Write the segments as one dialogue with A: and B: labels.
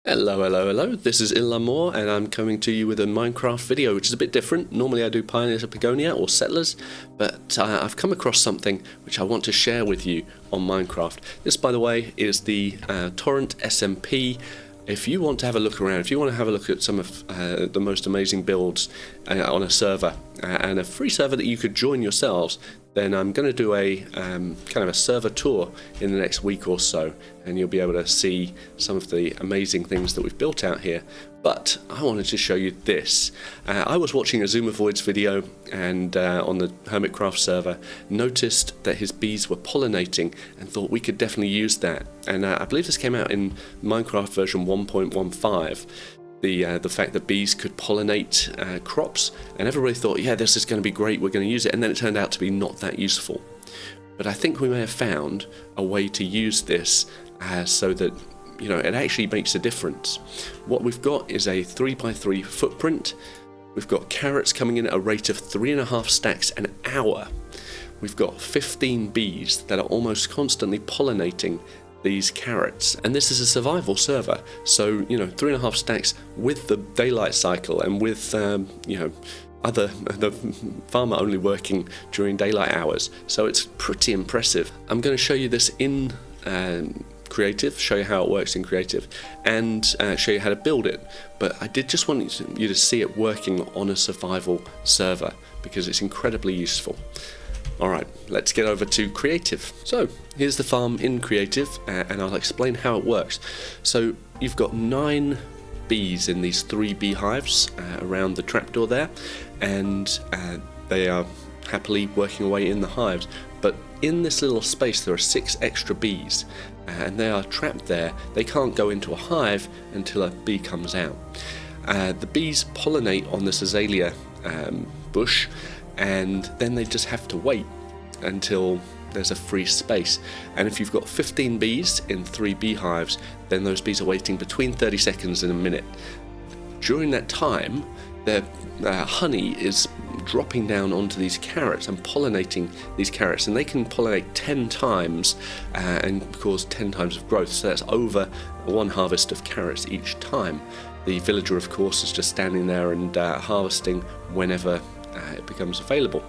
A: Hello, hello, hello, this is Ilamore and I'm coming to you with a Minecraft video which is a bit different. Normally I do Pioneers of Begonia or Settlers, but I've come across something which I want to share with you on Minecraft. This, by the way, is the Torrent SMP. If you want to have a look around, if you want to have a look at some of the most amazing builds on a server, and a free server that you could join yourselves, then I'm going to do a kind of a server tour in the next week or so, and you'll be able to see some of the amazing things that we've built out here. But I wanted to show you this. I was watching a Zoomovoid's video and on the Hermitcraft server noticed that his bees were pollinating and thought we could definitely use that. And I believe this came out in Minecraft version 1.15. The fact that bees could pollinate crops, and everybody thought, yeah, this is going to be great, we're going to use it, and then it turned out to be not that useful. But I think we may have found a way to use this so that, you know, it actually makes a difference. What we've got is a 3x3 footprint. We've got carrots coming in at a rate of 3.5 stacks an hour. We've got 15 bees that are almost constantly pollinating these carrots, and this is a survival server, so, you know, 3.5 stacks with the daylight cycle and with you know, the farmer only working during daylight hours, so it's pretty impressive. I'm going to show you this in creative, show you how it works in creative, and show you how to build it, but I did just want you to see it working on a survival server because it's incredibly useful. Alright, let's get over to creative. So here's the farm in creative, and I'll explain how it works. So you've got 9 bees in these 3 beehives around the trapdoor there, and they are happily working away in the hives. But in this little space there are 6 extra bees, and they are trapped there. They can't go into a hive until a bee comes out. The bees pollinate on this azalea bush, and then they just have to wait until there's a free space. And if you've got 15 bees in 3 beehives, then those bees are waiting between 30 seconds and a minute. During that time, their honey is dropping down onto these carrots and pollinating these carrots, and they can pollinate 10 times and cause 10 times of growth, so that's over 1 harvest of carrots each time. The villager, of course, is just standing there and harvesting whenever it becomes available.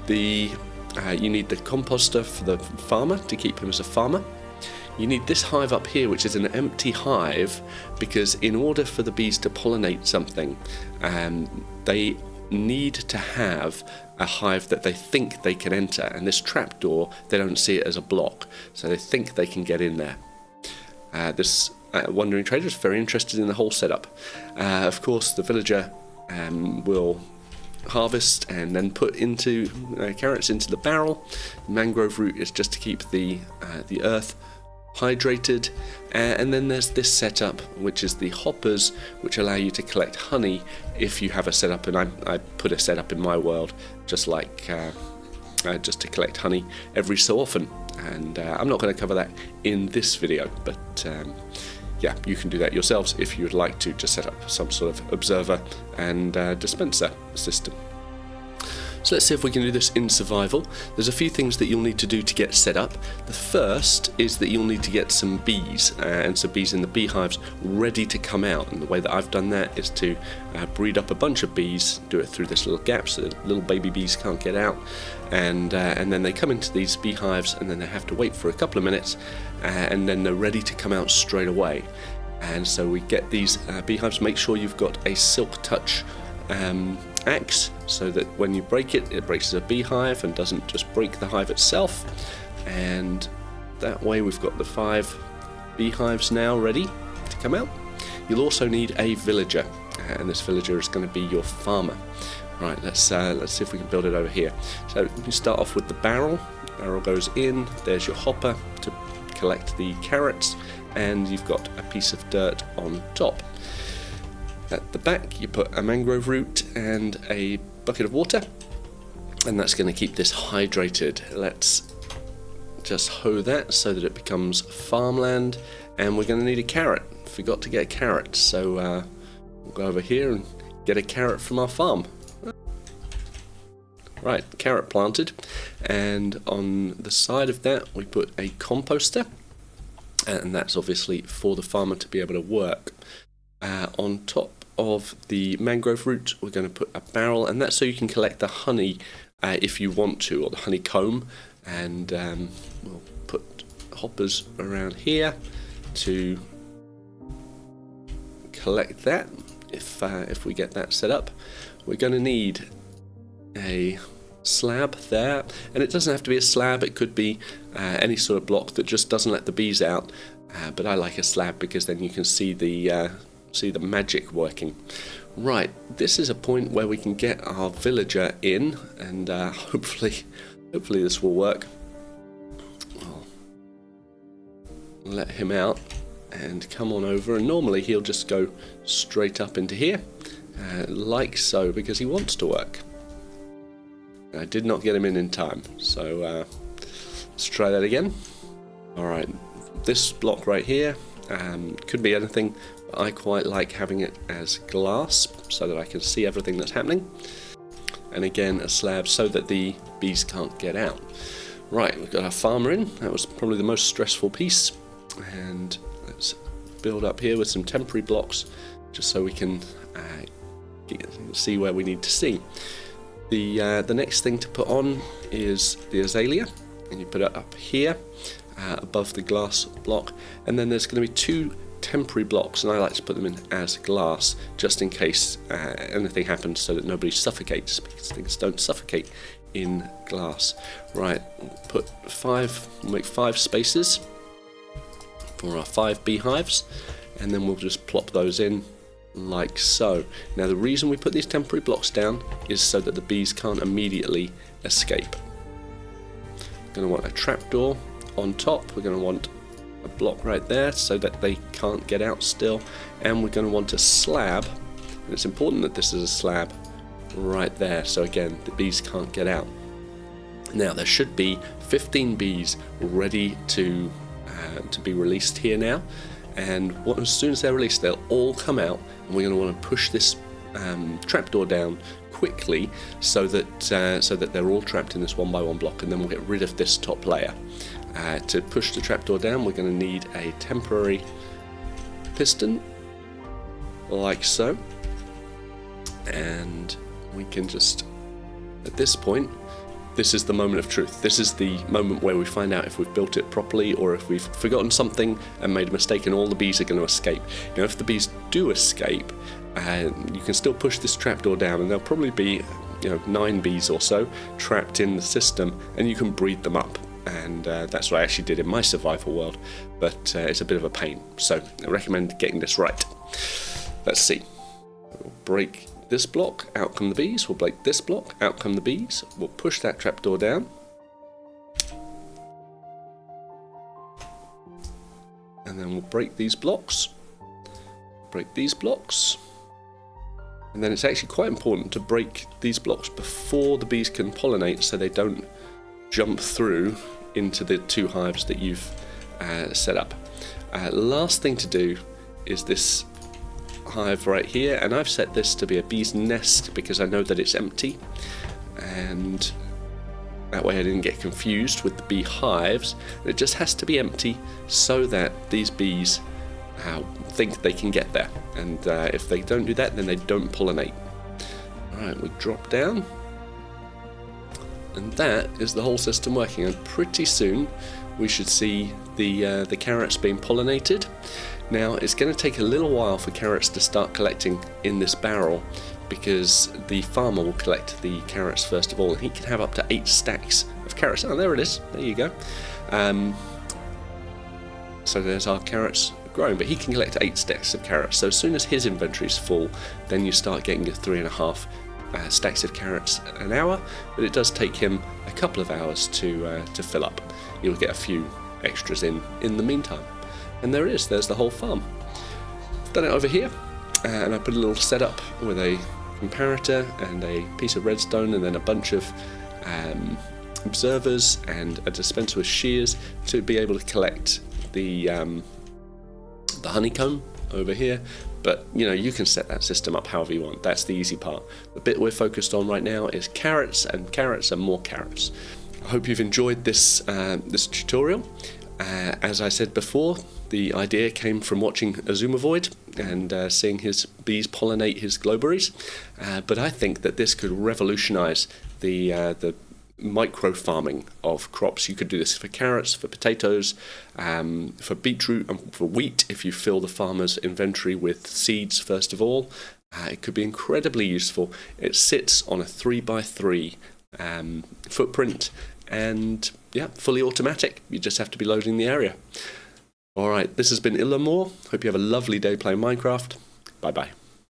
A: You need the composter for the farmer to keep him as a farmer. You need this hive up here, which is an empty hive, because in order for the bees to pollinate something, they need to have a hive that they think they can enter, and this trapdoor, they don't see it as a block, so they think they can get in there. This wandering trader is very interested in the whole setup. Of course, the villager will harvest and then put into carrots into the barrel. Mangrove root is just to keep the earth hydrated, and then there's this setup, which is the hoppers, which allow you to collect honey if you have a setup, and I put a setup in my world just like just to collect honey every so often, and I'm not going to cover that in this video, but yeah, you can do that yourselves if you would like to, just set up some sort of observer and dispenser system. So let's see if we can do this in survival. There's a few things that you'll need to do to get set up. The first is that you'll need to get some bees, and some bees in the beehives ready to come out, and the way that I've done that is to breed up a bunch of bees, do it through this little gap so that little baby bees can't get out, and then they come into these beehives, and then they have to wait for a couple of minutes, and then they're ready to come out straight away. And so we get these beehives. Make sure you've got a silk touch axe, so that when you break it, it breaks a beehive and doesn't just break the hive itself. And that way we've got the 5 beehives now ready to come out. You'll also need a villager, and this villager is going to be your farmer. Right, let's see if we can build it over here. So you start off with the barrel. Barrel goes in. There's your hopper to collect the carrots, and you've got a piece of dirt on top. At the back you put a mangrove root and a bucket of water, and that's going to keep this hydrated. Let's just hoe that so that it becomes farmland, and we're going to need a carrot. Forgot to get a carrot, so we'll go over here and get a carrot from our farm. Right, carrot planted, and on the side of that we put a composter, and that's obviously for the farmer to be able to work. On top of the mangrove root, we're going to put a barrel, and that's so you can collect the honey if you want to, or the honeycomb. And we'll put hoppers around here to collect that. If we get that set up, we're going to need a slab there, and it doesn't have to be a slab, it could be any sort of block that just doesn't let the bees out, but I like a slab because then you can see the magic working. Right, this is a point where we can get our villager in, and hopefully this will work. I'll let him out and come on over, and normally he'll just go straight up into here like so, because he wants to work. I did not get him in time, so let's try that again. Alright, this block right here could be anything, but I quite like having it as glass so that I can see everything that's happening. And again, a slab so that the bees can't get out. Right, we've got our farmer in. That was probably the most stressful piece. And let's build up here with some temporary blocks just so we can see where we need to see. The next thing to put on is the azalea, and you put it up here above the glass block, and then there's going to be 2 temporary blocks, and I like to put them in as glass just in case anything happens, so that nobody suffocates, because things don't suffocate in glass. Right, we'll make 5 spaces for our 5 beehives, and then we'll just plop those in like so. Now the reason we put these temporary blocks down is so that the bees can't immediately escape. We're going to want a trapdoor on top, we're going to want a block right there so that they can't get out still, and we're going to want a slab, and it's important that this is a slab right there, so again the bees can't get out. Now there should be 15 bees ready to be released here now, and as soon as they're released they'll all come out, and we're going to want to push this trapdoor down quickly so that they're all trapped in this 1x1 block, and then we'll get rid of this top layer. To push the trapdoor down, we're going to need a temporary piston like so, and we can just, at this point, this is the moment of truth. This is the moment where we find out if we've built it properly or if we've forgotten something and made a mistake, and all the bees are going to escape. Now if the bees do escape, you can still push this trapdoor down, and there'll probably be 9 bees or so trapped in the system, and you can breed them up. And that's what I actually did in my survival world, but it's a bit of a pain, so I recommend getting this right. Let's see. We'll break this block, out come the bees. We'll break this block, out come the bees. We'll push that trapdoor down, and then we'll break these blocks, and then it's actually quite important to break these blocks before the bees can pollinate, so they don't jump through into the 2 hives that you've set up. Last thing to do is this hive right here, and I've set this to be a bee's nest because I know that it's empty, and that way I didn't get confused with the bee hives. It just has to be empty so that these bees think they can get there, and if they don't do that, then they don't pollinate. Alright, we drop down, and that is the whole system working, and pretty soon we should see the carrots being pollinated. Now it's going to take a little while for carrots to start collecting in this barrel, because the farmer will collect the carrots first of all, and he can have up to 8 stacks of carrots. Oh, there it is, there you go. So there's our carrots growing, but he can collect 8 stacks of carrots. So as soon as his inventory is full, then you start getting your 3.5 stacks of carrots an hour, but it does take him a couple of hours to fill up. You'll get a few extras in the meantime. And there it is, there's the whole farm. I've done it over here, and I put a little setup with a comparator and a piece of redstone, and then a bunch of observers and a dispenser with shears to be able to collect the honeycomb over here. But you can set that system up however you want. That's the easy part. The bit we're focused on right now is carrots, and carrots and more carrots. I hope you've enjoyed this tutorial. As I said before, the idea came from watching Azumavoid and seeing his bees pollinate his glowberries, but I think that this could revolutionize the micro farming of crops. You could do this for carrots, for potatoes, for beetroot, and for wheat if you fill the farmer's inventory with seeds first of all. It could be incredibly useful. It sits on a 3x3 footprint, and yeah, fully automatic. You just have to be loading the area. Alright, this has been Illamore. Hope you have a lovely day playing Minecraft. Bye bye.